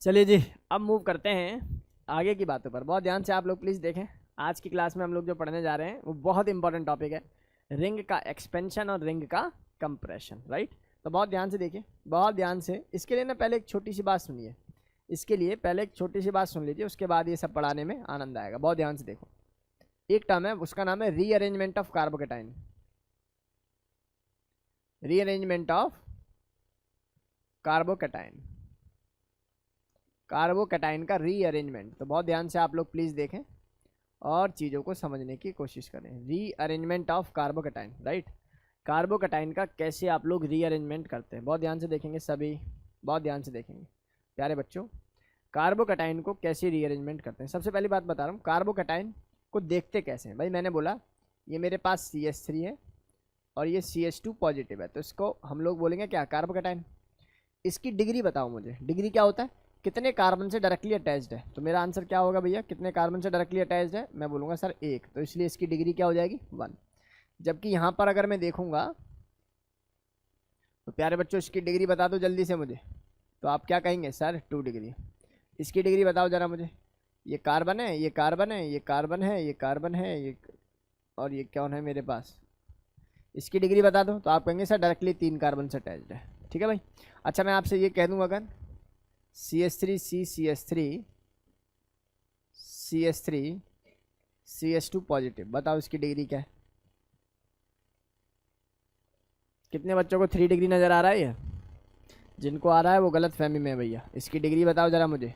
चलिए जी, अब मूव करते हैं आगे की बातों पर। बहुत ध्यान से आप लोग प्लीज़ देखें। आज की क्लास में हम लोग जो पढ़ने जा रहे हैं वो बहुत इंपॉर्टेंट टॉपिक है, रिंग का एक्सपेंशन और रिंग का कंप्रेशन, राइट। तो बहुत ध्यान से देखिए, बहुत ध्यान से। इसके लिए ना पहले एक छोटी सी बात सुनिए, इसके लिए पहले एक छोटी सी बात सुन लीजिए, उसके बाद ये सब पढ़ाने में आनंद आएगा। बहुत ध्यान से देखो, एक टर्म है, उसका नाम है rearrangement of carbocation. Rearrangement of carbocation, carbocation का रीअरेंजमेंट। तो बहुत ध्यान से आप लोग प्लीज़ देखें और चीज़ों को समझने की कोशिश करें। Rearrangement of carbocation, right. Carbocation का कैसे आप लोग रीअरेंजमेंट करते हैं, बहुत ध्यान से देखेंगे सभी, बहुत ध्यान से देखेंगे प्यारे बच्चों। कार्बोकेटाइन को कैसे रीअरेंजमेंट करते हैं, सबसे पहली बात बता रहा हूँ, कार्बोकेटाइन को देखते कैसे हैं। भाई मैंने बोला ये मेरे पास CH3 है और ये CH2 पॉजिटिव है, तो इसको हम लोग बोलेंगे क्या, कार्बोकेटाइन। इसकी डिग्री बताओ मुझे, डिग्री क्या होता है, कितने कार्बन से डायरेक्टली अटैच्ड है। तो मेरा आंसर क्या होगा भैया, कितने कार्बन से डायरेक्टली अटैच्ड है, मैं बोलूँगा सर 1, तो इसलिए इसकी डिग्री क्या हो जाएगी 1। जबकि यहाँ पर अगर मैं देखूँगा तो प्यारे बच्चों इसकी डिग्री बता दो जल्दी से मुझे, तो आप क्या कहेंगे सर 2 डिग्री। इसकी डिग्री बताओ ज़रा मुझे, ये कार्बन है, ये कार्बन है, ये कार्बन है, ये कार्बन है, ये और ये कौन है मेरे पास, इसकी डिग्री बता दो। तो आप कहेंगे सर डायरेक्टली 3 कार्बन से अटैच्ड है, ठीक है भाई। अच्छा मैं आपसे ये कह दूँ अगर CH3 CH3 CH3 CH2 positive, बताओ इसकी डिग्री क्या है। कितने बच्चों को 3 डिग्री नज़र आ रहा है, ये जिनको आ रहा है वो गलत फहमी में है भैया। इसकी डिग्री बताओ ज़रा मुझे,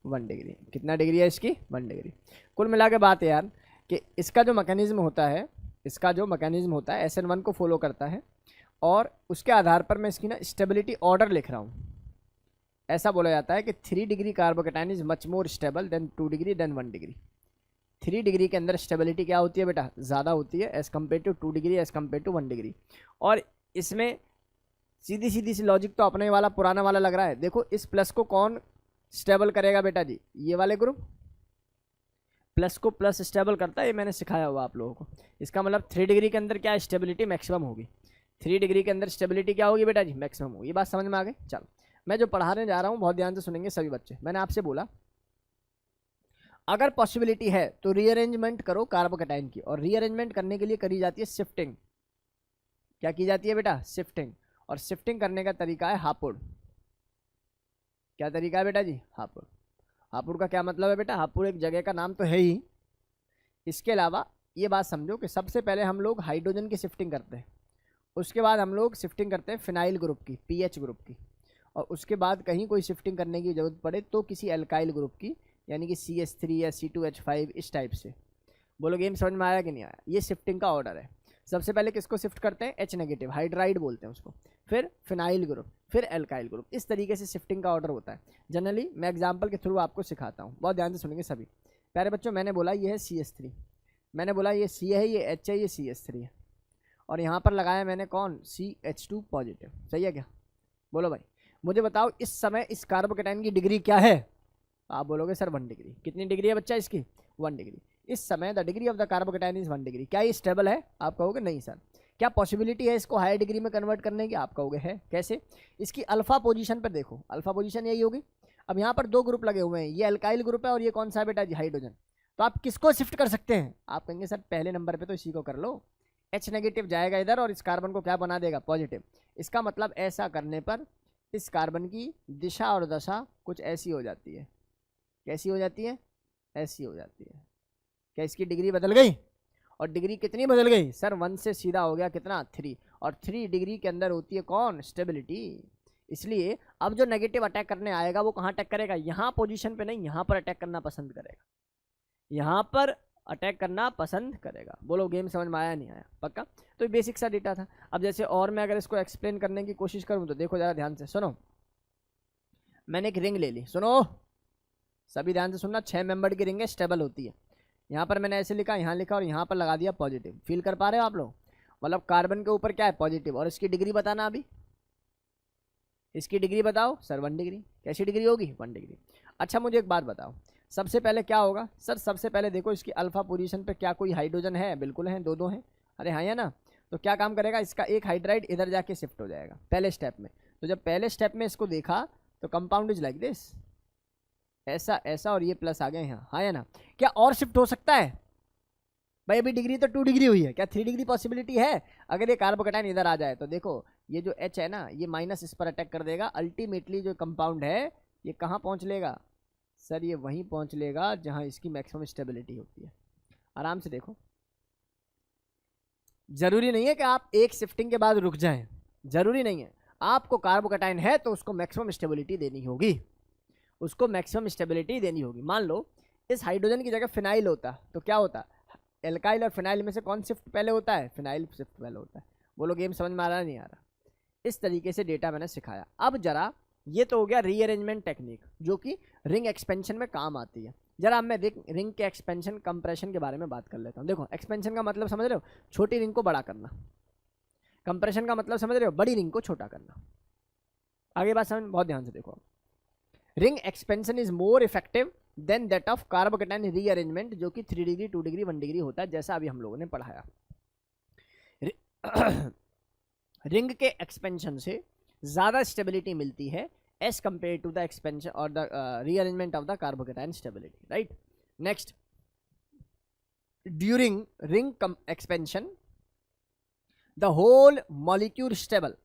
1 डिग्री। कितना डिग्री है इसकी, 1 डिग्री। कुल मिला के बात है यार कि इसका जो मैकेनिज्म होता है, इसका जो मैकेनिज्म होता है SN1 को फॉलो करता है, और उसके आधार पर मैं इसकी ना स्टेबिलिटी ऑर्डर लिख रहा हूँ। ऐसा बोला जाता है कि 3 degree carbocation is much more stable than 2 degree than 1 degree. 3 degree के अंदर स्टेबिलिटी क्या होती है बेटा, ज़्यादा होती है as compare to 2 degree, as compare to 1 degree. और इसमें सीधी सीधी सी लॉजिक तो अपने वाला पुराना वाला लग रहा है। देखो इस प्लस को कौन स्टेबल करेगा बेटा जी, ये वाले ग्रुप प्लस को प्लस स्टेबल करता है, ये मैंने सिखाया हुआ आप लोगों को। इसका मतलब 3 डिग्री के अंदर क्या स्टेबिलिटी मैक्सिमम होगी, 3 डिग्री के अंदर स्टेबिलिटी क्या होगी बेटा जी, मैक्सिमम होगी। ये बात समझ में आ गई। चलो मैं जो पढ़ाने जा रहा हूँ बहुत ध्यान से सुनेंगे सभी बच्चे। मैंने आपसे बोला अगर पॉसिबिलिटी है तो रीअरेंजमेंट करो कार्बोकेटाइन की, और रीअरेंजमेंट करने के लिए करी जाती है शिफ्टिंग। क्या की जाती है बेटा, शिफ्टिंग। और शिफ्टिंग करने का तरीका है हापुड़। क्या तरीका है बेटा जी, हापुड़। हापुड़ का क्या मतलब है बेटा, हापुड़ एक जगह का नाम तो है ही। इसके अलावा ये बात समझो कि सबसे पहले हम लोग हाइड्रोजन की शिफ्टिंग करते हैं, उसके बाद हम लोग शिफ्टिंग करते हैं फिनाइल ग्रुप की, PH ग्रुप की, और उसके बाद कहीं कोई शिफ्टिंग करने की जरूरत पड़े तो किसी एल्काइल ग्रुप की, यानी कि CH3 या C2H5 इस टाइप से। बोलो गेम समझ में आया कि नहीं आया। ये शिफ्टिंग का ऑर्डर है। सबसे पहले किसको शिफ्ट करते हैं, H नेगेटिव, हाइड्राइड बोलते हैं उसको, फिर फिनाइल ग्रुप, फिर एल्काइल ग्रुप। इस तरीके से शिफ्टिंग का ऑर्डर होता है जनरली। मैं एग्जाम्पल के थ्रू आपको सिखाता हूँ, बहुत ध्यान से सुनेंगे सभी प्यारे बच्चों। मैंने बोला ये है CH3, मैंने बोला ये C है, ये H है, ये CH3 है, और यहाँ पर लगाया मैंने कौन, CH2 पॉजिटिव। सही है क्या, बोलो भाई मुझे बताओ इस समय इस कार्बोकेटाइन की डिग्री क्या है। आप बोलोगे सर 1 डिग्री। कितनी डिग्री है बच्चा इसकी, 1 डिग्री। इस समय the degree of the carbocation is 1 degree. क्या ये स्टेबल है, आप कहोगे नहीं सर। क्या पॉसिबिलिटी है इसको हायर डिग्री में कन्वर्ट करने की, आप कहोगे है। कैसे, इसकी अल्फा पोजीशन पर देखो, अल्फा पोजीशन यही होगी। अब यहाँ पर 2 ग्रुप लगे हुए हैं, ये एल्काइल ग्रुप है और ये कौन सा है बेटा जी, हाइड्रोजन। तो आप किसको शिफ्ट कर सकते हैं, आप कहेंगे सर पहले नंबर पर तो इसी को कर लो। H नेगेटिव जाएगा इधर और इस कार्बन को क्या बना देगा, पॉजिटिव। इसका मतलब ऐसा करने पर इस कार्बन की दिशा और दशा कुछ ऐसी हो जाती है। कैसी हो जाती है, ऐसी हो जाती है। क्या इसकी डिग्री बदल गई, और डिग्री कितनी बदल गई सर, 1 से सीधा हो गया कितना, 3। और 3 डिग्री के अंदर होती है कौन, स्टेबिलिटी। इसलिए अब जो नेगेटिव अटैक करने आएगा वो कहाँ अटैक करेगा, यहाँ पोजीशन पे नहीं, यहाँ पर अटैक करना पसंद करेगा, यहाँ पर अटैक करना पसंद करेगा। बोलो गेम समझ में आया नहीं आया, पक्का। तो ये बेसिक सा डेटा था। अब जैसे और मैं अगर इसको एक्सप्लेन करने की कोशिश करूँ तो देखो ज़रा ध्यान से सुनो। मैंने एक रिंग ले ली, सुनो सभी ध्यान से सुनना, 6 मेंबर की रिंग है, स्टेबल होती है। यहाँ पर मैंने ऐसे लिखा, यहाँ लिखा और यहाँ पर लगा दिया पॉजिटिव। फील कर पा रहे हो आप लोग, मतलब कार्बन के ऊपर क्या है, पॉजिटिव। और इसकी डिग्री बताना, अभी इसकी डिग्री बताओ सर 1 डिग्री। कैसी डिग्री होगी, 1 डिग्री। अच्छा मुझे एक बात बताओ, सबसे पहले क्या होगा सर, सबसे पहले देखो इसकी अल्फा पोजीशन पे क्या कोई हाइड्रोजन है, बिल्कुल है, 2 हैं। अरे हाँ या ना। तो क्या काम करेगा, इसका एक हाइड्राइड इधर जाके शिफ्ट हो जाएगा पहले स्टेप में। तो जब पहले स्टेप में इसको देखा तो कंपाउंड इज लाइक दिस, ऐसा ऐसा और ये प्लस आ गए यहाँ, हाँ या ना? क्या और शिफ्ट हो सकता है भाई? अभी डिग्री तो 2 डिग्री हुई है, क्या 3 डिग्री पॉसिबिलिटी है? अगर ये कार्बोकेटाइन इधर आ जाए तो देखो ये जो H है ना, ये माइनस इस पर अटैक कर देगा, अल्टीमेटली जो कंपाउंड है ये कहाँ पहुँच लेगा सर? ये वहीं पहुँच लेगा जहाँ इसकी मैक्सिमम स्टेबिलिटी होती है। आराम से देखो, जरूरी नहीं है कि आप एक शिफ्टिंग के बाद रुक जाएं, जरूरी नहीं है। आपको कार्बोकेटाइन है तो उसको मैक्सिमम स्टेबिलिटी देनी होगी, उसको मैक्सिमम स्टेबिलिटी देनी होगी। मान लो इस हाइड्रोजन की जगह फिनाइल होता तो क्या होता? एल्काइल और फिनाइल में से कौन शिफ्ट पहले होता है? फिनाइल शिफ्ट पहले होता है। बोलो गेम समझ में आ रहा नहीं आ रहा? इस तरीके से डेटा मैंने सिखाया। अब जरा ये तो हो गया रीअरेंजमेंट टेक्निक जो कि रिंग एक्सपेंशन में काम आती है। जरा अब मैं रिंग के एक्सपेंशन कंप्रेशन के बारे में बात कर लेता हूँ। देखो एक्सपेंशन का मतलब समझ रहे हो? छोटी रिंग को बड़ा करना। कंप्रेशन का मतलब समझ रहे हो? बड़ी रिंग को छोटा करना। आगे बात समझ, बहुत ध्यान से देखो। Ring expansion is more effective than that of carbocation rearrangement जो कि 3 डिग्री 2 डिग्री 1 डिग्री होता है, जैसा अभी हम लोगों ने पढ़ाया। रिंग के एक्सपेंशन से ज़्यादा स्टेबिलिटी मिलती है as compare to the expansion और the rearrangement of the carbocation stability, right. Next, during ring expansion the whole molecule stable,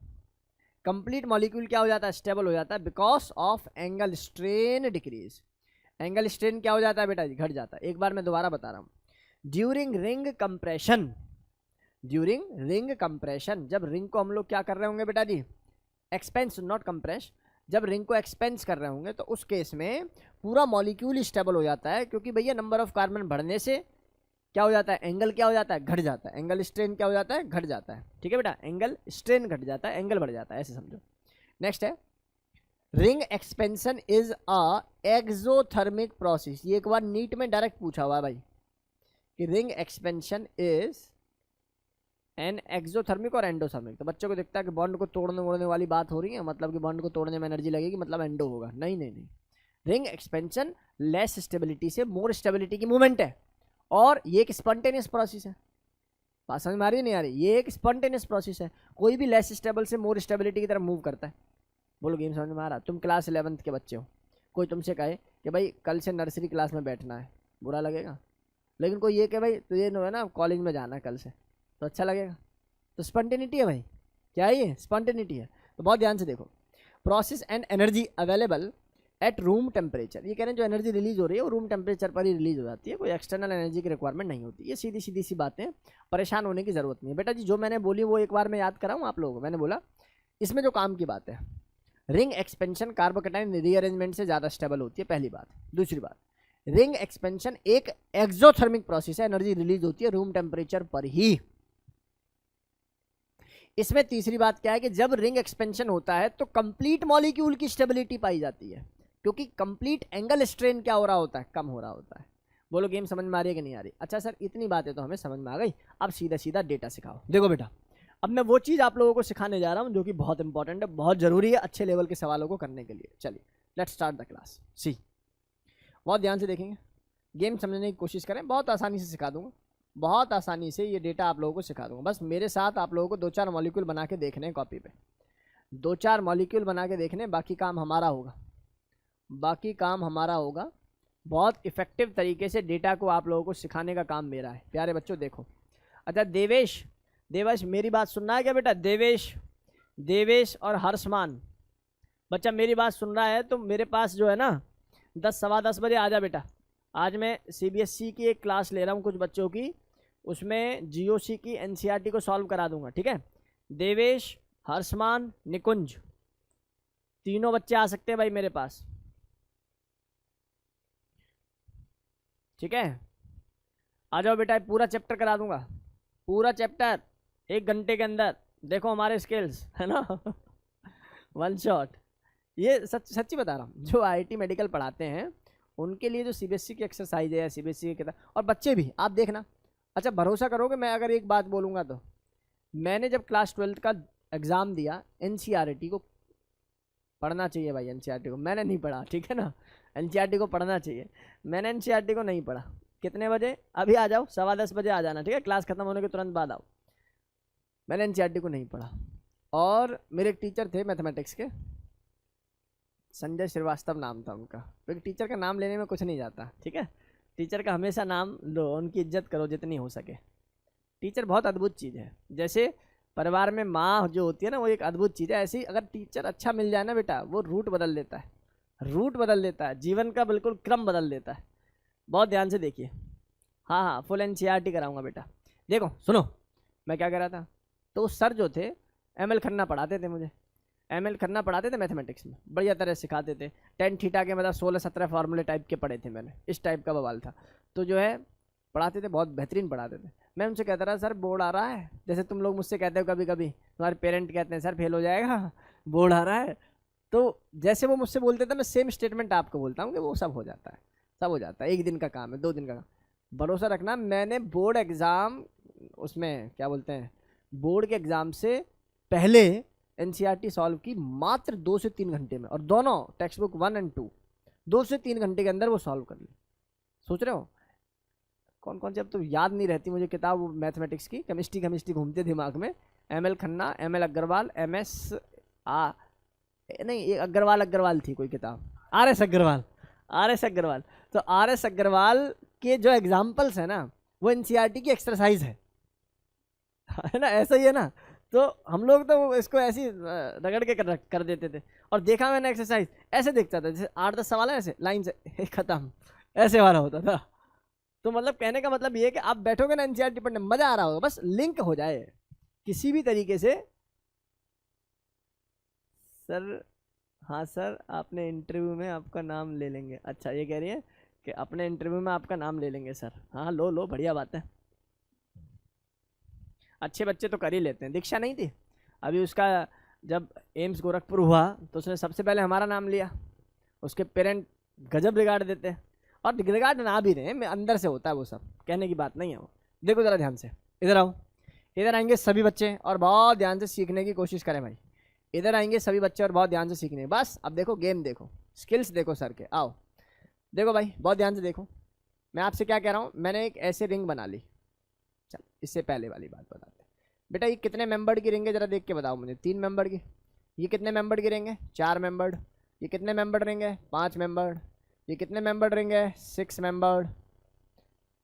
complete molecule क्या हो जाता है? स्टेबल हो जाता है, because of angle strain decrease. Angle strain क्या हो जाता है बेटा जी? घट जाता है। एक बार मैं दोबारा बता रहा हूँ। During ring compression, during ring compression, जब रिंग को हम लोग क्या कर रहे होंगे बेटा जी? Expand, not compress. जब रिंग को एक्सपेंस कर रहे होंगे तो उस केस में पूरा मॉलिक्यूल स्टेबल हो जाता है, क्योंकि भैया नंबर ऑफ कार्बन बढ़ने से क्या हो जाता है? एंगल क्या हो जाता है? घट जाता है। एंगल स्ट्रेन क्या हो जाता है? घट जाता है। ठीक है बेटा, एंगल स्ट्रेन घट जाता है, एंगल बढ़ जाता है, ऐसे समझो। नेक्स्ट है, ring expansion is a exothermic process. ये एक बार नीट में डायरेक्ट पूछा हुआ है भाई कि ring expansion is an exothermic और एंडोथर्मिक। तो बच्चों को दिखता है कि बॉन्ड को तोड़ने वोड़ने वाली बात हो रही है, मतलब कि बॉन्ड को तोड़ने में एनर्जी लगेगी, मतलब एंडो होगा। नहीं नहीं नहीं, रिंग एक्सपेंशन लेस स्टेबिलिटी से मोर स्टेबिलिटी की मूवमेंट है, और ये एक स्पॉन्टेनियस प्रोसेस है। बात समझ में आ रही है नहीं आ रही? ये एक स्पॉन्टेनियस प्रोसेस है, कोई भी लेस स्टेबल से मोर स्टेबिलिटी की तरफ मूव करता है। बोलो गेम समझ में आ रहा? तुम क्लास 11th के बच्चे हो, कोई तुमसे कहे कि भाई कल से नर्सरी क्लास में बैठना है, बुरा लगेगा? लेकिन कोई ये कि भाई तो ये है ना कॉलेज में जाना है कल से, तो अच्छा लगेगा। तो स्पॉन्टेनिटी है भाई, क्या है ये? स्पॉन्टेनिटी है। तो बहुत ध्यान से देखो, process and energy available at room temperature. ये कह रहे हैं जो एनर्जी रिलीज हो रही है वो रूम टेम्परेचर पर ही रिलीज हो जाती है, कोई एक्सटर्नल एनर्जी की रिक्वायरमेंट नहीं होती। ये सीधी सीधी सी बातें, परेशान होने की जरूरत नहीं है बेटा जी। जो मैंने बोली वो एक बार मैं याद कराऊँ आप लोगों को। मैंने बोला इसमें जो काम की बात है, रिंग एक्सपेंशन कार्बोकेटाइन रीअरेंजमेंट से ज़्यादा स्टेबल होती है, पहली बात। दूसरी बात, रिंग एक्सपेंशन एक एक्सोथर्मिक प्रोसेस है, एनर्जी रिलीज होती है रूम टेम्परेचर पर ही। इसमें तीसरी बात क्या है कि जब रिंग एक्सपेंशन होता है तो कंप्लीट मॉलिक्यूल की स्टेबिलिटी पाई जाती है, क्योंकि कंप्लीट एंगल स्ट्रेन क्या हो रहा होता है? कम हो रहा होता है। बोलो गेम समझ में आ रही है कि नहीं आ रही? अच्छा सर इतनी बातें तो हमें समझ में आ गई, अब सीधा सीधा डेटा सिखाओ। देखो बेटा, अब मैं वो चीज़ आप लोगों को सिखाने जा रहा हूँ जो कि बहुत इंपॉर्टेंट है, बहुत जरूरी है अच्छे लेवल के सवालों को करने के लिए। चलिए लेट्स स्टार्ट द क्लास। सी, बहुत ध्यान से देखेंगे, गेम समझने की कोशिश करें, बहुत आसानी से सिखा दूंगा, बहुत आसानी से ये डेटा आप लोगों को सिखा दूंगा। बस मेरे साथ आप लोगों को 2-4 मॉलिक्यूल बना के देखने हैं कॉपी पे, 2-4 मॉलिक्यूल बना के देखने, बाकी काम हमारा होगा, बाकी काम हमारा होगा। बहुत इफेक्टिव तरीके से डेटा को आप लोगों को सिखाने का काम मेरा है प्यारे बच्चों। देखो, अच्छा देवेश, देवेश मेरी बात सुनना है क्या बेटा? देवेश, देवेश और हर्षमान, बच्चा मेरी बात सुन रहा है तो मेरे पास जो है ना 10 सवा 10 बजे आ जा बेटा। आज मैं CBSE की एक क्लास ले रहा हूँ कुछ बच्चों की, उसमें GOC की NCERT को सॉल्व करा दूंगा, ठीक है? देवेश, हर्षमान, निकुंज, तीनों बच्चे आ सकते हैं भाई मेरे पास, ठीक है? आ जाओ बेटा, पूरा चैप्टर करा दूंगा, पूरा चैप्टर 1 घंटे के अंदर। देखो हमारे स्किल्स है ना 1 शॉट। ये सच्ची बता रहा हूँ, जो IIT मेडिकल पढ़ाते हैं उनके लिए जो CBSE की एक्सरसाइज है, CBSE की किताब, और बच्चे भी आप देखना। अच्छा भरोसा करोगे मैं अगर एक बात बोलूँगा तो, मैंने जब क्लास 12th का एग्ज़ाम दिया, NCERT को पढ़ना चाहिए भाई, NCERT को मैंने नहीं पढ़ा, ठीक है ना? NCERT को पढ़ना चाहिए, मैंने NCERT को नहीं पढ़ा। कितने बजे? अभी आ जाओ, सवा 10 बजे आ जाना, ठीक है? क्लास खत्म होने के तुरंत बाद आओ। मैंने NCERT को नहीं पढ़ा, और मेरे एक टीचर थे मैथमेटिक्स के, संजय श्रीवास्तव नाम था उनका। क्योंकि टीचर का नाम लेने में कुछ नहीं जाता, ठीक है। टीचर का हमेशा नाम लो, उनकी इज्जत करो जितनी हो सके। टीचर बहुत अद्भुत चीज़ है। जैसे परिवार में माँ जो होती है ना, वो एक अद्भुत चीज़ है। ऐसी अगर टीचर अच्छा मिल जाए ना बेटा, वो रूट बदल देता है, रूट बदल देता है, जीवन का बिल्कुल क्रम बदल देता है। बहुत ध्यान से देखिए। हाँ हाँ, फुल एनसीईआरटी कराऊंगा बेटा। देखो सुनो, मैं क्या कह रहा था। तो सर जो थे एमएल खन्ना पढ़ाते थे मुझे, एमएल खन्ना पढ़ाते थे मैथमेटिक्स में, बढ़िया तरह सिखाते थे। टेन थीटा के मतलब 16-17 फार्मूले टाइप के पढ़े थे मैंने, इस टाइप का बवाल था। तो जो है पढ़ाते थे, बहुत बेहतरीन पढ़ाते थे। मैं उनसे कहता रहा, सर बोर्ड आ रहा है, जैसे तुम लोग मुझसे कहते हो कभी कभी, तुम्हारे पेरेंट कहते हैं सर फेल हो जाएगा, बोर्ड आ रहा है। तो जैसे वो मुझसे बोलते थे, मैं सेम स्टेटमेंट आपको बोलता हूँ कि वो सब हो जाता है, सब हो जाता है। 1 दिन का काम है, 2 दिन का काम। भरोसा रखना, मैंने बोर्ड एग्ज़ाम, उसमें क्या बोलते हैं, बोर्ड के एग्ज़ाम से पहले एनसीईआरटी सॉल्व की मात्र 2 से 3 घंटे में, और दोनों टेक्स्ट बुक 1 और 2 2 से 3 घंटे के अंदर वो सॉल्व कर ली। सोच रहे हो कौन कौन सी, अब तो याद नहीं रहती मुझे किताब मैथमेटिक्स की। केमिस्ट्री घूमते दिमाग में। ML Khanna, ML Agarwal, MS नहीं, एक अग्रवाल थी कोई किताब, आरएस अग्रवाल। तो आरएस अग्रवाल के जो एग्जाम्पल्स है ना, वो एनसीईआरटी की एक्सरसाइज है ना, ऐसा ही है ना। तो हम लोग तो इसको ऐसी रगड़ के कर देते थे। और देखा मैंने एक्सरसाइज, ऐसे देखता था जैसे 8-10 सवाल है, ऐसे लाइन से खत्म, ऐसे वाला होता था। तो मतलब कहने का मतलब ये है कि आप बैठोगे ना एनसीईआरटी पढ़ने, मजा आ रहा होगा, बस लिंक हो जाए किसी भी तरीके से। सर हाँ सर, आपने इंटरव्यू में आपका नाम ले लेंगे। अच्छा, ये कह रही है कि अपने इंटरव्यू में आपका नाम ले लेंगे सर। हाँ लो लो, बढ़िया बात है। अच्छे बच्चे तो कर ही लेते हैं। दीक्षा नहीं थी अभी, उसका जब एम्स गोरखपुर हुआ तो उसने सबसे पहले हमारा नाम लिया। उसके पेरेंट गजब रिगार्ड देते हैं, और रिगार्ड ना भी रहे, मैं अंदर से होता है वो सब, कहने की बात नहीं है वो। देखो ज़रा ध्यान से, इधर आओ। इधर आएंगे सभी बच्चे और बहुत ध्यान से सीखने की कोशिश करें भाई। इधर आएंगे सभी बच्चे और बहुत ध्यान से सीखने। बस अब देखो, गेम देखो, स्किल्स देखो सर के। आओ देखो भाई, बहुत ध्यान से देखो। मैं आपसे क्या कह रहा हूँ, मैंने एक ऐसे रिंग बना ली। चल, इससे पहले वाली बात बताते हैं बेटा। ये कितने मेंबर की रिंग है, जरा देख के बताओ मुझे। 3 मेंबर की। ये कितने मेंबर की रिंग है? 4 मेंबर। ये कितने मेंबर रिंग है? 5 मेंबर। ये कितने मेंबर रिंग है? 6 मेंबर।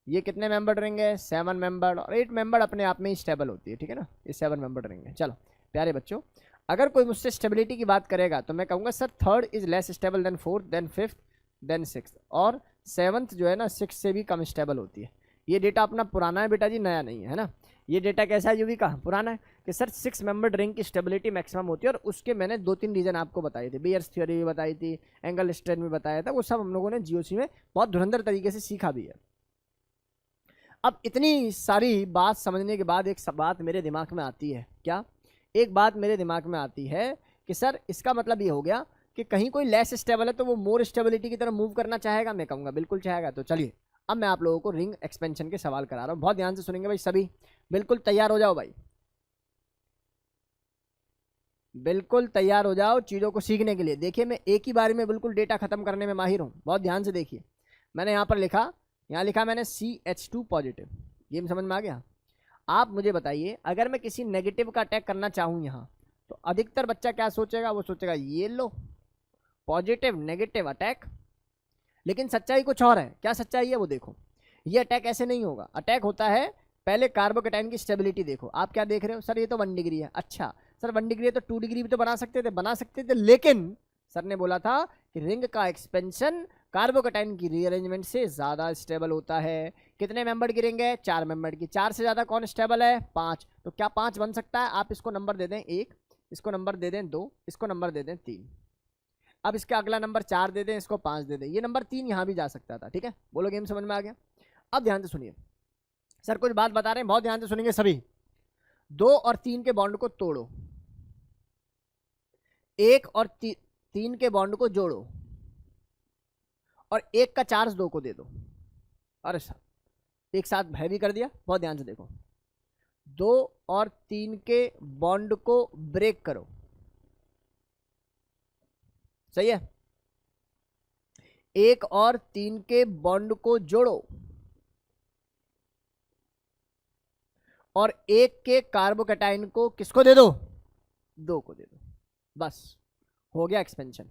ये कितने मेंबर रिंग है? 7 मेंबर। और 8 मेंबर अपने आप में ही स्टेबल होती है, ठीक है ना। ये 7 मेंबर रिंग है। चलो प्यारे बच्चों, अगर कोई मुझसे स्टेबिलिटी की बात करेगा तो मैं कहूँगा sir 3rd is less stable than 4th than 5th than 6th, और 7th जो है ना 6 से भी कम स्टेबल होती है। ये डेटा अपना पुराना है बेटा जी, नया नहीं है ना। ये डेटा कैसा है यूवी का? पुराना है कि सर 6 मेंबर रिंग की स्टेबिलिटी मैक्सिमम होती है। और उसके मैंने 2-3 रीजन आपको बताए थे, बेयर्स थ्योरी भी बताई थी, एंगल स्ट्रेन भी बताया था। वो सब हम लोगों ने जीओसी में बहुत धुरंधर तरीके से सीखा भी है। अब इतनी सारी बात समझने के बाद एक बात मेरे दिमाग में आती है। क्या? एक बात मेरे दिमाग में आती है कि सर इसका मतलब ये हो गया कि कहीं कोई लेस स्टेबल है तो वो मोर स्टेबिलिटी की तरफ मूव करना चाहेगा। मैं कहूँगा बिल्कुल चाहेगा। तो चलिए अब मैं आप लोगों को रिंग एक्सपेंशन के सवाल करा रहा हूँ, बहुत ध्यान से सुनेंगे भाई सभी। बिल्कुल तैयार हो जाओ भाई, बिल्कुल तैयार हो जाओ चीज़ों को सीखने के लिए। देखिए मैं एक ही बार में बिल्कुल डेटा खत्म करने में माहिर हूँ, बहुत ध्यान से देखिए। मैंने यहाँ पर लिखा, यहाँ लिखा मैंने CH2 पॉजिटिव। ये समझ में आ गया? आप मुझे बताइए, अगर मैं किसी नेगेटिव का अटैक करना चाहूँ यहाँ, तो अधिकतर बच्चा क्या सोचेगा? वो सोचेगा ये लो पॉजिटिव नेगेटिव अटैक। लेकिन सच्चाई कुछ और है। क्या सच्चाई है वो देखो। ये अटैक ऐसे नहीं होगा। अटैक होता है, पहले कार्बोकेटाइन की स्टेबिलिटी देखो। आप क्या देख रहे हो? सर ये तो 1 डिग्री है। अच्छा सर 1 डिग्री है तो 2 डिग्री भी तो बना सकते थे, लेकिन सर ने बोला था कि रिंग का एक्सपेंशन कार्बोकेटाइन की रीअरेंजमेंट से ज़्यादा स्टेबल होता है। कितने मेंबर की रिंग है? 4 मेंबर की। 4 से ज़्यादा कौन स्टेबल है? 5। तो क्या 5 बन सकता है? आप इसको नंबर दे दें 1, इसको नंबर दे दें 2, इसको नंबर दे दें 3। अब इसका अगला नंबर 4 दे दें, इसको 5 दे दें। ये नंबर 3 यहाँ भी जा सकता था, ठीक है। बोलो गेम समझ में आ गया? अब ध्यान से सुनिए, सर कुछ बात बता रहे हैं, बहुत ध्यान से सुनेंगे सभी। 2 और 3 के बॉन्ड को तोड़ो, 1 और 3 के बॉन्ड को जोड़ो, और 1 का चार्ज 2 को दे दो। अरे सर एक साथ भय भी कर दिया। बहुत ध्यान से देखो, 2 और 3 के बॉन्ड को ब्रेक करो। सही है। 1 और 3 के बॉन्ड को जोड़ो, और 1 के कार्बोकेटाइन को किसको दे दो? 2 को दे दो। बस हो गया एक्सपेंशन।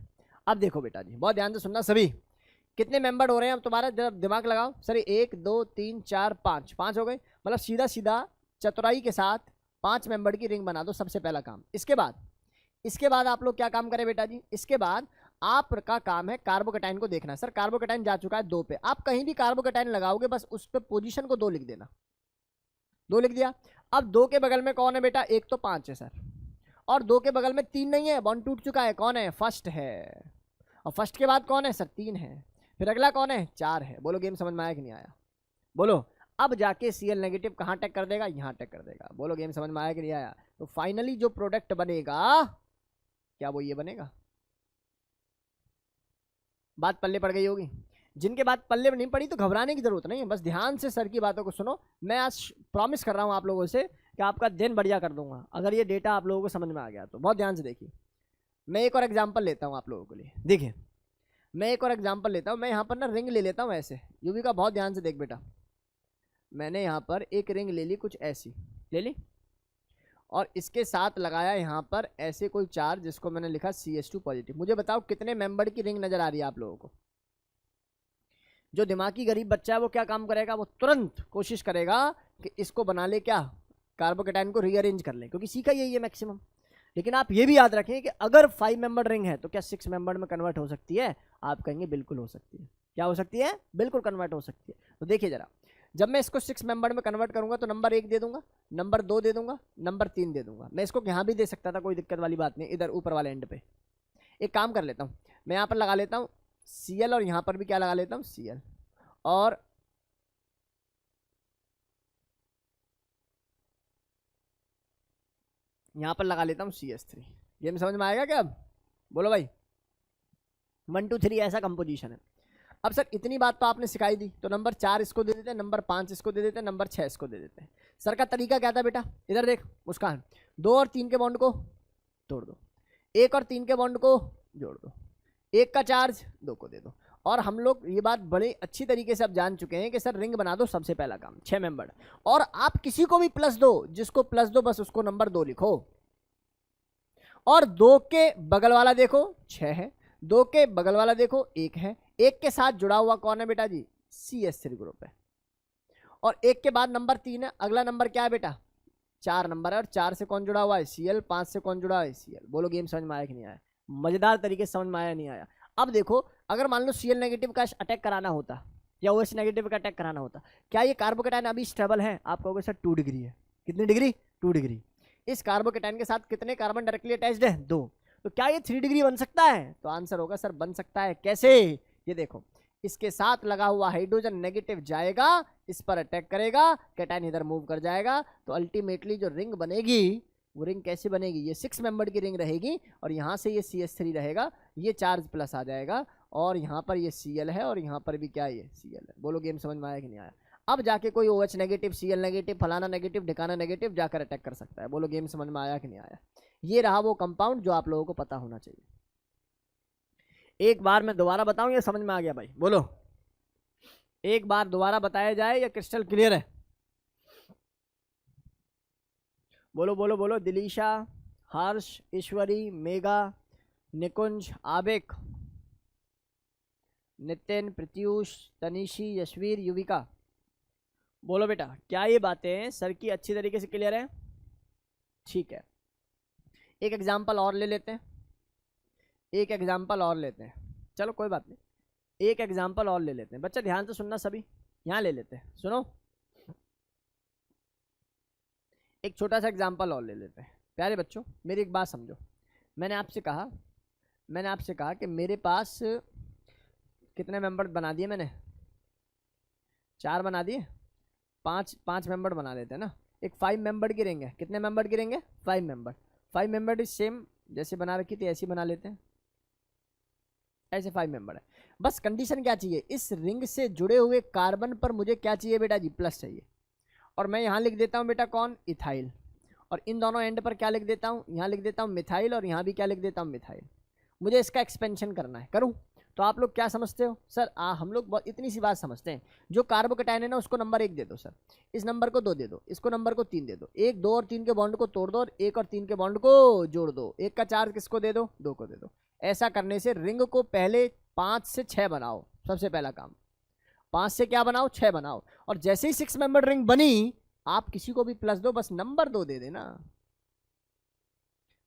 अब देखो बेटा जी, बहुत ध्यान से सुनना सभी, कितने मेंबर हो रहे हैं अब तुम्हारा, जरा दिमाग लगाओ। सर 1 2 3 4 5, 5 हो गए, मतलब सीधा सीधा चतुराई के साथ 5 मेंबर की रिंग बना दो, सबसे पहला काम। इसके बाद आप लोग क्या काम करें बेटा जी, इसके बाद आपका काम है कार्बोकेटाइन को देखना। सर कार्बोकेटाइन जा चुका है 2 पे, आप कहीं भी कार्बोकेटाइन लगाओगे बस उस पे पोजीशन को 2 लिख देना, 2 लिख दिया। अब 2 के बगल में कौन है बेटा, एक तो 5 है सर, और 2 के बगल में 3 नहीं है, बॉन्ड टूट चुका है, कौन है, फर्स्ट है। और फर्स्ट के बाद कौन है सर, 3 है, फिर अगला कौन है, 4 है। बोलो गेम समझ में आया कि नहीं आया, बोलो। अब जाके Cl नेगेटिव कहाँ अटैक कर देगा, यहाँ अटैक कर देगा। बोलो गेम समझ में आया कि नहीं आया। तो फाइनली जो प्रोडक्ट बनेगा क्या वो ये बनेगा। बात पल्ले पड़ गई होगी, जिनके बात पल्ले नहीं पड़ी तो घबराने की जरूरत नहीं है, बस ध्यान से सर की बातों को सुनो। मैं आज प्रॉमिस कर रहा हूँ आप लोगों से कि आपका दिन बढ़िया कर दूंगा अगर ये डेटा आप लोगों को समझ में आ गया तो। बहुत ध्यान से देखिए, मैं एक और एग्जाम्पल लेता हूँ आप लोगों के लिए। देखिए मैं एक और एग्जाम्पल लेता हूँ, मैं यहाँ पर ना रिंग ले लेता हूँ ऐसे, यूवी का बहुत ध्यान से देख बेटा। मैंने यहाँ पर एक रिंग ले ली, कुछ ऐसी ले ली, और इसके साथ लगाया यहाँ पर ऐसे कोई चार्ज जिसको मैंने लिखा CH2 पॉजिटिव। मुझे बताओ कितने मेंबर की रिंग नजर आ रही है आप लोगों को। जो दिमागी गरीब बच्चा है वो क्या काम करेगा, वो तुरंत कोशिश करेगा कि इसको बना ले, क्या, कार्बोकेटाइन को रीअरेंज कर ले, क्योंकि सीखा यही है मैक्सिमम। लेकिन आप ये भी याद रखें कि अगर 5 मेंबर रिंग है तो क्या 6 मेंबर में कन्वर्ट हो सकती है, आप कहेंगे बिल्कुल हो सकती है। क्या हो सकती है, बिल्कुल कन्वर्ट हो सकती है। तो देखिए जरा, जब मैं इसको 6 मेंबर में कन्वर्ट करूंगा तो नंबर 1 दे दूंगा, नंबर 2 दे दूंगा, नंबर 3 दे दूंगा। मैं इसको यहाँ भी दे सकता था, कोई दिक्कत वाली बात नहीं, इधर ऊपर वाले एंड पे। एक काम कर लेता हूँ, मैं यहाँ पर लगा लेता हूँ Cl, और यहाँ पर भी क्या लगा लेता हूँ, Cl, और यहां पर लगा लेता हूं CH3। गेम समझ में आएगा क्या अब, बोलो भाई। 1 2 3 ऐसा कंपोजिशन है। अब सर इतनी बात तो आपने सिखाई दी, तो नंबर 4 इसको दे देते हैं, नंबर 5 इसको दे देते हैं, नंबर 6 इसको दे देते हैं। सर का तरीका क्या था बेटा, इधर देख मुस्कान, 2 और 3 के बॉन्ड को तोड़ दो, 1 और 3 के बॉन्ड को जोड़ दो, 1 का चार्ज 2 को दे दो। और हम लोग ये बात बड़ी अच्छी तरीके से अब जान चुके हैं कि सर रिंग बना दो, सबसे पहला काम 6 मेंबर, और आप किसी को भी प्लस दो, जिसको प्लस दो बस उसको नंबर 2 लिखो। और 2 के बगल वाला देखो 6 है, 2 के बगल वाला देखो 1 है, 1 के साथ जुड़ा हुआ कौन है बेटा जी, CH3 ग्रुप है। और 1 के बाद नंबर 3 है, अगला नंबर क्या है बेटा, 4 नंबर है, और 4 से कौन जुड़ा हुआ है, Cl, 5 से कौन जुड़ा है, Cl। बोलो गेम समझ में आया कि नहीं आया, मजेदार तरीके से समझ में आया नहीं आया। अब देखो अगर मान लो Cl नेगेटिव का अटैक कराना होता या OH नेगेटिव का अटैक कराना होता, क्या ये कार्बोकेटाइन अभी स्टेबल है, आप कहोगे सर 2 डिग्री है। कितनी डिग्री, 2 डिग्री। इस कार्बोकेटाइन के साथ कितने कार्बन डायरेक्टली अटैच्ड है, 2। तो क्या ये 3 डिग्री बन सकता है, तो आंसर होगा सर बन सकता है। कैसे, ये देखो, इसके साथ लगा हुआ हाइड्रोजन नेगेटिव जाएगा, इस पर अटैक करेगा, कैटाइन इधर मूव कर जाएगा, तो अल्टीमेटली जो रिंग बनेगी वो रिंग कैसे बनेगी, ये 6 मेंबर की रिंग रहेगी, और यहाँ से ये CH3 रहेगा, ये चार्ज प्लस आ जाएगा, और यहाँ पर ये Cl है, और यहाँ पर भी क्या है, ये Cl है। बोलो गेम समझ में आया कि नहीं आया। अब जाके कोई OH नेगेटिव, Cl नेगेटिव, फलाना नेगेटिव, ढिकाना नेगेटिव जाकर अटैक कर सकता है। बोलो गेम समझ में आया कि नहीं आया। ये रहा वो कंपाउंड जो आप लोगों को पता होना चाहिए। एक बार मैं दोबारा बताऊं, ये समझ में आ गया भाई, बोलो एक बार दोबारा बताया जाए या क्रिस्टल क्लियर है, बोलो बोलो बोलो। दिलीशा, हर्ष, ईश्वरी, मेगा, निकुंज, आबिक, नितिन, प्रत्यूष, तनिशी, यशवीर, युविका, बोलो बेटा क्या ये बातें सर की अच्छी तरीके से क्लियर है। ठीक है, एक एग्जाम्पल और ले लेते हैं, एक एग्जाम्पल और लेते हैं, चलो कोई बात नहीं, एक एग्जाम्पल और ले लेते हैं। बच्चा ध्यान से सुनना सभी, यहाँ ले लेते हैं, सुनो एक छोटा सा एग्जाम्पल और ले लेते हैं। प्यारे बच्चों मेरी एक बात समझो, मैंने आपसे कहा कि मेरे पास कितने मेंबर बना दिए मैंने, 4 बना दिए, 5 मेंबर बना देते हैं ना। एक 5 मेंबर की रिंग है, कितने मेंबर की रिंग है, 5 मेंबर। 5 मेंबर इज सेम जैसे बना रखी थी ऐसी बना लेते हैं, ऐसे 5 मेंबर है। बस कंडीशन क्या चाहिए, इस रिंग से जुड़े हुए कार्बन पर मुझे क्या चाहिए बेटा जी, प्लस चाहिए। और मैं यहाँ लिख देता हूँ बेटा कौन, इथाइल, और इन दोनों एंड पर क्या लिख देता हूँ, यहाँ लिख देता हूँ मिथाइल, और यहाँ भी क्या लिख देता हूँ मिथाइल। मुझे इसका एक्सपेंशन करना है, करूँ तो आप लोग क्या समझते हो सर, हम लोग बहुत इतनी सी बात समझते हैं, जो कार्बोकेटाइन है ना उसको नंबर 1 दे दो सर, इस नंबर को 2 दे दो, इसको नंबर को 3 दे दो, 1 2 और 3 के बॉन्ड को तोड़ दो, और 1 और 3 के बॉन्ड को जोड़ दो, 1 का चार्ज किसको दे दो, 2 को दे दो। ऐसा करने से रिंग को पहले 5 से 6 बनाओ, सबसे पहला काम 5 से क्या बनाओ, 6 बनाओ। और जैसे ही 6 मेंबर रिंग बनी, आप किसी को भी प्लस दो, बस नंबर 2 दे देना,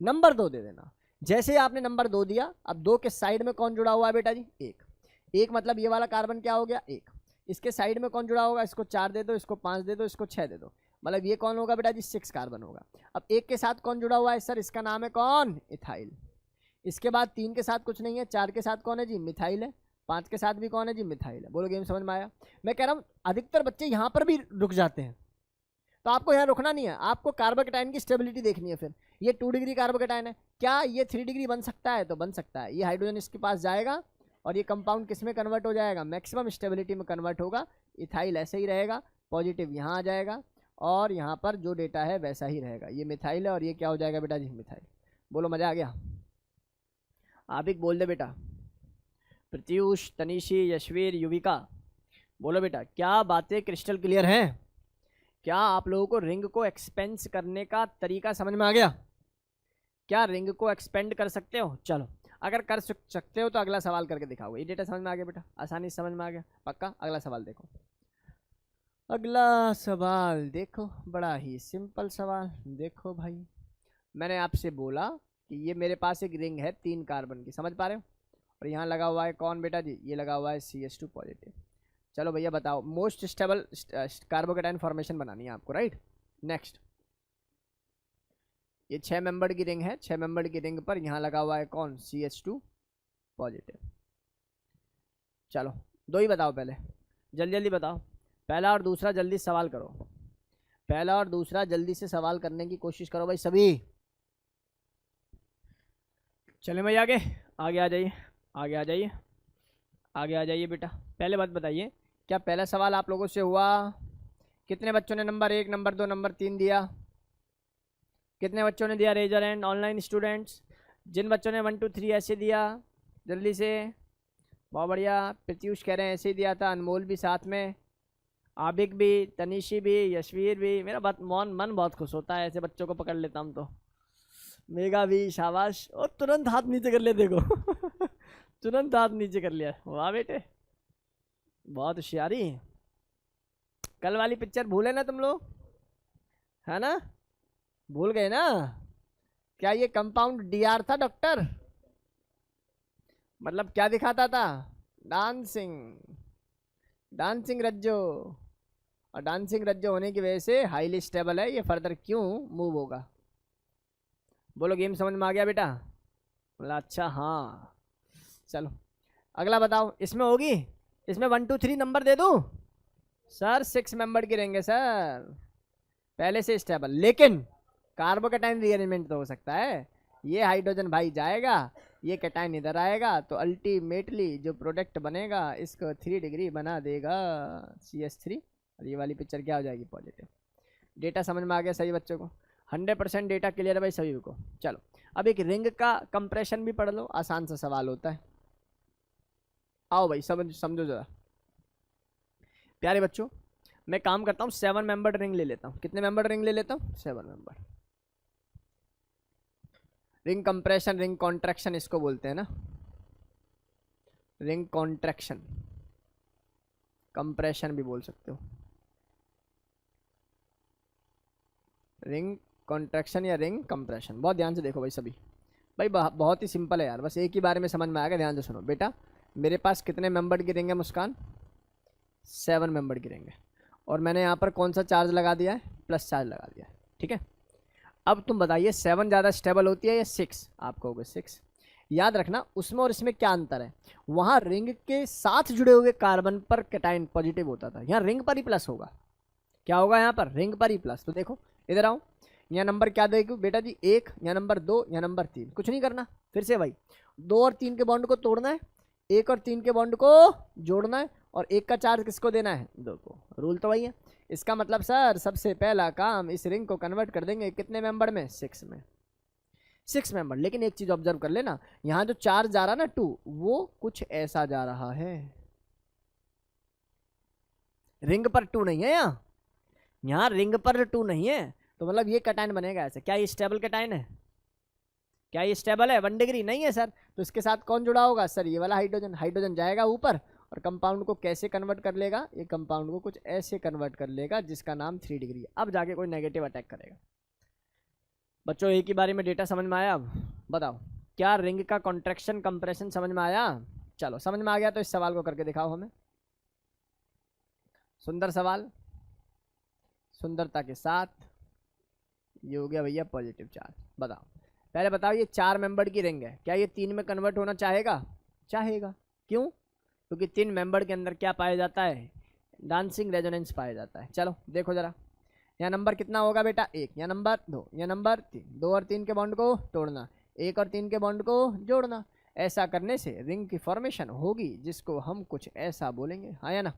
नंबर 2 दे देना। जैसे ही आपने नंबर 2 दिया, अब 2 के साइड में कौन जुड़ा हुआ है बेटा जी, 1। 1 मतलब ये वाला कार्बन क्या हो गया, 1। इसके साइड में कौन जुड़ा होगा, इसको 4 दे दो, इसको 5 दे दो, इसको 6 दे दो, मतलब ये कौन होगा बेटा जी, 6 कार्बन होगा। अब 1 के साथ कौन जुड़ा हुआ है सर, इसका नाम है कौन, इथाइल। इसके बाद 3 के साथ कुछ नहीं है, 4 के साथ कौन है जी, मिथाइल है। 5 के साथ भी कौन है जी, मिथाइल है। बोलो गेम समझ में आया। मैं कह रहा हूँ अधिकतर बच्चे यहाँ पर भी रुक जाते हैं, तो आपको यहाँ रुकना नहीं है, आपको कार्बोकेटाइन की स्टेबिलिटी देखनी है। फिर ये 2 डिग्री कार्बोकेटाइन है, क्या ये 3 डिग्री बन सकता है, तो बन सकता है। ये हाइड्रोजन इसके पास जाएगा और ये कंपाउंड किस में कन्वर्ट हो जाएगा, मैक्सिमम स्टेबिलिटी में कन्वर्ट होगा। इथाइल ऐसे ही रहेगा, पॉजिटिव यहाँ आ जाएगा और यहाँ पर जो डेटा है वैसा ही रहेगा। ये मिथाइल है और ये क्या हो जाएगा बेटा जी, मिथाइल। बोलो मजा आ गया। आप ही बोल दे बेटा, प्रत्यूष, तनिषी, यशवीर, युविका, बोलो बेटा क्या बातें क्रिस्टल क्लियर हैं। क्या आप लोगों को रिंग को एक्सपेंस करने का तरीका समझ में आ गया। क्या रिंग को एक्सपेंड कर सकते हो, चलो अगर कर सकते हो तो अगला सवाल करके दिखाओगे। ये डेटा समझ में आ गया बेटा, आसानी से समझ में आ गया पक्का। अगला सवाल देखो, अगला सवाल देखो, बड़ा ही सिंपल सवाल। देखो भाई, मैंने आपसे बोला कि ये मेरे पास एक रिंग है 3 कार्बन की, समझ पा रहे हो, और यहाँ लगा हुआ है कौन बेटा जी, ये लगा हुआ है CH2 पॉजिटिव। चलो भैया बताओ, मोस्ट स्टेबल कार्बोकेटाइन फॉर्मेशन बनानी है आपको, राइट। नेक्स्ट, ये 6 मेंबर की रिंग है, 6 मेंबर की रिंग पर यहाँ लगा हुआ है कौन, CH2 पॉजिटिव। चलो 2 ही बताओ पहले, जल्दी जल्दी बताओ, पहला और दूसरा जल्दी सवाल करो, पहला और दूसरा जल्दी से सवाल करने की कोशिश करो भाई सभी। चले भाई आगे आगे आ जाइए, आगे आ जाइए, आगे आ जाइए बेटा। पहले बात बताइए, क्या पहला सवाल आप लोगों से हुआ, कितने बच्चों ने नंबर 1, नंबर 2, नंबर 3 दिया, कितने बच्चों ने दिया, रेजर एंड ऑनलाइन स्टूडेंट्स। जिन बच्चों ने 1 2 3 ऐसे दिया जल्दी से, बहुत बढ़िया। प्रत्युष कह रहे हैं ऐसे ही दिया था, अनमोल भी साथ में, आबिक भी, तनिषी भी, यशवीर भी। मेरा बात मन बहुत खुश होता है, ऐसे बच्चों को पकड़ लेता हूँ तो। मेगा भी, शाबाश, और तुरंत हाथ नीचे कर लिया देखो तुरंत हाथ नीचे कर लिया, वाह बेटे बहुत होशियारी। कल वाली पिक्चर भूले ना तुम लोग, है ना, भूल गए ना। क्या ये कंपाउंड DR था डॉक्टर, मतलब क्या दिखाता था, डांसिंग, डांसिंग रज्जो। और डांसिंग रज्जो होने की वजह से हाईली स्टेबल है, ये फर्दर क्यों मूव होगा। बोलो गेम समझ में आ गया बेटा, बोला अच्छा हाँ। चलो अगला बताओ, इसमें होगी, इसमें 1 2 3 नंबर दे दूं सर, 6 मेंबर की रहेंगे सर, पहले से स्टेबल। लेकिन कार्बोकेटाइन रीअरेंजमेंट तो हो सकता है, ये हाइड्रोजन भाई जाएगा, ये कैटाइन इधर आएगा, तो अल्टीमेटली जो प्रोडक्ट बनेगा इसको 3 डिग्री बना देगा, CH3, और ये वाली पिक्चर क्या हो जाएगी, पॉजिटिव। डेटा समझ में आ गया सही बच्चों को, 100% डेटा क्लियर है भाई सभी को। चलो अब एक रिंग का कंप्रेशन भी पढ़ लो, आसान सा सवाल होता है। आओ भाई समझो जरा प्यारे बच्चों, मैं काम करता हूँ 7 मेंबर रिंग ले लेता हूँ। कितने मेंबर रिंग ले लेता हूँ, 7 member. Ring compression, ring contraction इसको बोलते हैं ना, रिंग कॉन्ट्रैक्शन, कंप्रेशन भी बोल सकते हो, रिंग कॉन्ट्रैक्शन या रिंग कंप्रेशन। बहुत ध्यान से देखो भाई सभी, भाई बहुत ही सिंपल है यार, बस एक ही बारे में समझ में आ गया। ध्यान से सुनो बेटा, मेरे पास कितने मेंबर की रिंग है मुस्कान, 7 मेंबर की रिंग है, और मैंने यहाँ पर कौन सा चार्ज लगा दिया है, प्लस चार्ज लगा दिया है, ठीक है। अब तुम बताइए 7 ज़्यादा स्टेबल होती है या 6, आप कहोगे 6। याद रखना उसमें और इसमें क्या अंतर है, वहाँ रिंग के साथ जुड़े हुए कार्बन पर कैटाइन पॉजिटिव होता था, यहाँ रिंग पर ही प्लस होगा। क्या होगा यहाँ पर, रिंग पर ही प्लस। तो देखो इधर आओ, यहाँ नंबर क्या देगी बेटा जी, 1, यहाँ नंबर 2, यहाँ नंबर 3, कुछ नहीं करना। फिर से भाई 2 और 3 के बॉन्ड को तोड़ना है, 1 और 3 के बॉन्ड को जोड़ना है, और 1 का चार्ज किसको देना है, 2 को। रूल तो वही है। इसका मतलब सर सबसे पहला काम इस रिंग को कन्वर्ट कर देंगे कितने मेंबर में, 6 में, 6 मेंबर। लेकिन एक चीज ऑब्जर्व कर लेना, यहाँ जो चार्ज जा रहा ना 2, वो कुछ ऐसा जा रहा है, रिंग पर 2 नहीं है, यहाँ रिंग पर 2 नहीं है, तो मतलब ये कैटाइन बनेगा ऐसे। क्या ये स्टेबल कैटाइन है, क्या ये स्टेबल है, 1 डिग्री नहीं है सर। तो इसके साथ कौन जुड़ा होगा सर? ये वाला हाइड्रोजन। हाइड्रोजन जाएगा ऊपर और कंपाउंड को कैसे कन्वर्ट कर लेगा? ये कंपाउंड को कुछ ऐसे कन्वर्ट कर लेगा जिसका नाम 3 डिग्री। अब जाके कोई नेगेटिव अटैक करेगा। बच्चों एक ही बारे में डेटा समझ में आया? अब बताओ क्या रिंग का कॉन्ट्रैक्शन कंप्रेशन समझ में आया? चलो समझ में आ गया तो इस सवाल को करके दिखाओ हमें। सुंदर सवाल, सुंदरता के साथ। ये हो गया भैया पॉजिटिव चार्ज। बताओ पहले बताओ, ये 4 मेंबर की रिंग है, क्या ये 3 में कन्वर्ट होना चाहेगा? चाहेगा। क्यों? क्योंकि 3 मेंबर के अंदर क्या पाया जाता है? डांसिंग रेजोनेंस पाया जाता है। चलो देखो जरा, यहाँ नंबर कितना होगा बेटा? 1, यहाँ नंबर 2, यहाँ नंबर 3। 2 और 3 के बॉन्ड को तोड़ना, 1 और 3 के बॉन्ड को जोड़ना। ऐसा करने से रिंग की फॉर्मेशन होगी जिसको हम कुछ ऐसा बोलेंगे, हाँ या ना?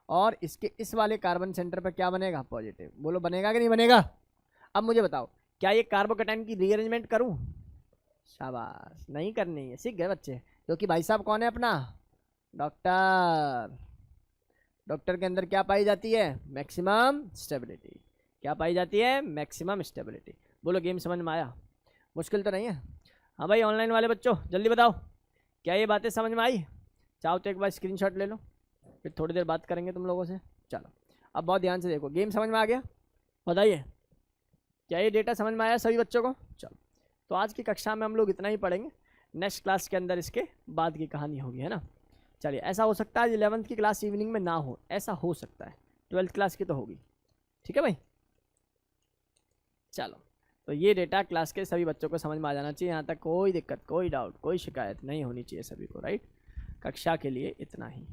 और इसके इस वाले कार्बन सेंटर पर क्या बनेगा? पॉजिटिव। बोलो बनेगा कि नहीं बनेगा? अब मुझे बताओ क्या ये कार्बोकेटाइन की रीअरेंजमेंट करूं? शाबाश, नहीं करनी है, सीख गए बच्चे। क्योंकि भाई साहब कौन है अपना? डॉक्टर। डॉक्टर के अंदर क्या पाई जाती है? Maximum stability. क्या पाई जाती है? Maximum stability. बोलो गेम समझ में आया? मुश्किल तो नहीं है? हाँ भाई ऑनलाइन वाले बच्चों जल्दी बताओ, क्या ये बातें समझ में आई? चाहो तो एक बार स्क्रीनशॉट ले लो, फिर थोड़ी देर बात करेंगे तुम लोगों से। चलो अब बहुत ध्यान से देखो, गेम समझ में आ गया? बताइए क्या ये डेटा समझ में आया सभी बच्चों को? चलो तो आज की कक्षा में हम लोग इतना ही पढ़ेंगे, नेक्स्ट क्लास के अंदर इसके बाद की कहानी होगी, है ना? चलिए, ऐसा हो सकता है 11th की क्लास इवनिंग में ना हो, ऐसा हो सकता है, 12th क्लास की तो होगी। ठीक है भाई? चलो तो ये डेटा क्लास के सभी बच्चों को समझ में आ जाना चाहिए। यहाँ तक कोई दिक्कत, कोई डाउट, कोई शिकायत नहीं होनी चाहिए सभी को, राइट? कक्षा के लिए इतना ही।